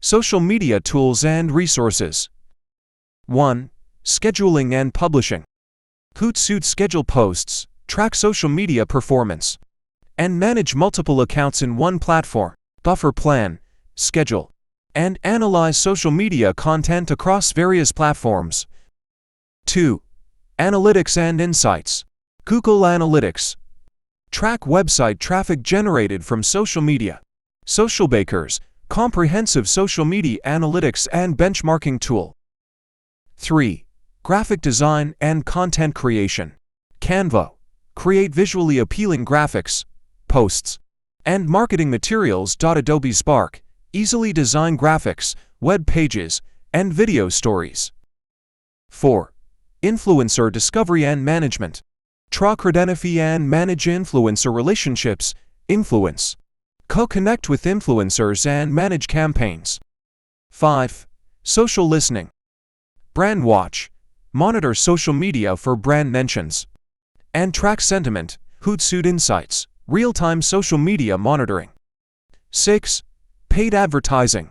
Social media tools and resources. 1. Scheduling and publishing. Hootsuite schedule posts, track social media performance, and manage multiple accounts in one platform. Buffer plan, schedule, and analyze social media content across various platforms. 2. Analytics and insights. Google Analytics. Track website traffic generated from social media. Socialbakers, comprehensive social media analytics and benchmarking tool. 3. Graphic design and content creation. Canva. Create visually appealing graphics, posts, and marketing materials. Adobe Spark. Easily design graphics, web pages, and video stories. 4. Influencer discovery and management. Track, identify and manage influencer relationships. Influence. Co-connect with influencers and manage campaigns. 5. Social listening. Brand watch. Monitor social media for brand mentions and track sentiment. Hootsuite Insights. Real-time social media monitoring. 6. Paid advertising.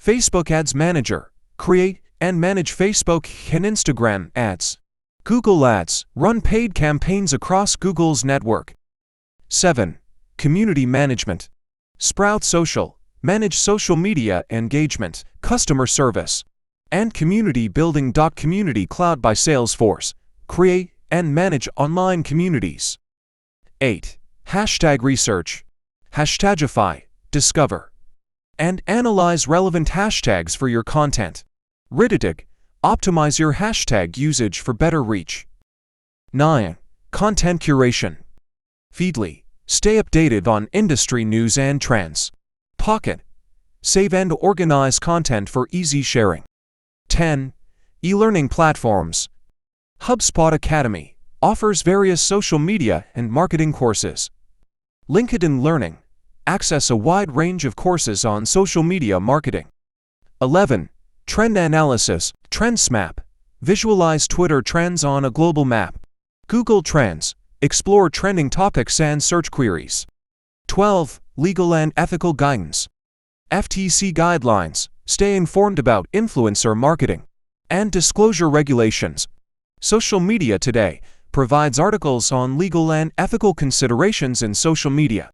Facebook Ads Manager. Create and manage Facebook and Instagram ads. Google Ads. Run paid campaigns across Google's network. 7. Community management. Sprout Social. Manage social media engagement, customer service, and community building. Community Cloud by Salesforce. Create and manage online communities. 8. Hashtag research. Hashtagify, discover, and analyze relevant hashtags for your content. Riditig. Optimize your hashtag usage for better reach. 9. Content curation. Feedly. Stay updated on industry news and trends. Pocket. Save and organize content for easy sharing. 10. E-learning platforms. HubSpot Academy offers various social media and marketing courses. LinkedIn Learning. Access a wide range of courses on social media marketing. 11. Trend analysis. TrendsMap. Visualize Twitter trends on a global map. Google Trends. Explore trending topics and search queries. 12. Legal and ethical guidance. FTC guidelines. Stay informed about influencer marketing and disclosure regulations. Social Media Today provides articles on legal and ethical considerations in social media.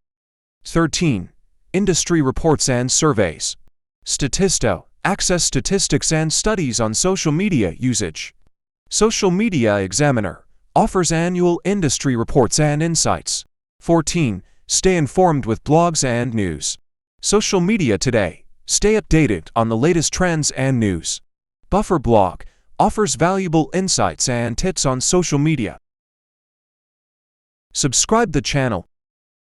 13. Industry reports and surveys. Statista. Access statistics and studies on social media usage. Social Media Examiner offers annual industry reports and insights. 14. Stay informed with blogs and news. Social Media Today. Stay updated on the latest trends and news. Buffer Blog offers valuable insights and tips on social media. Subscribe the channel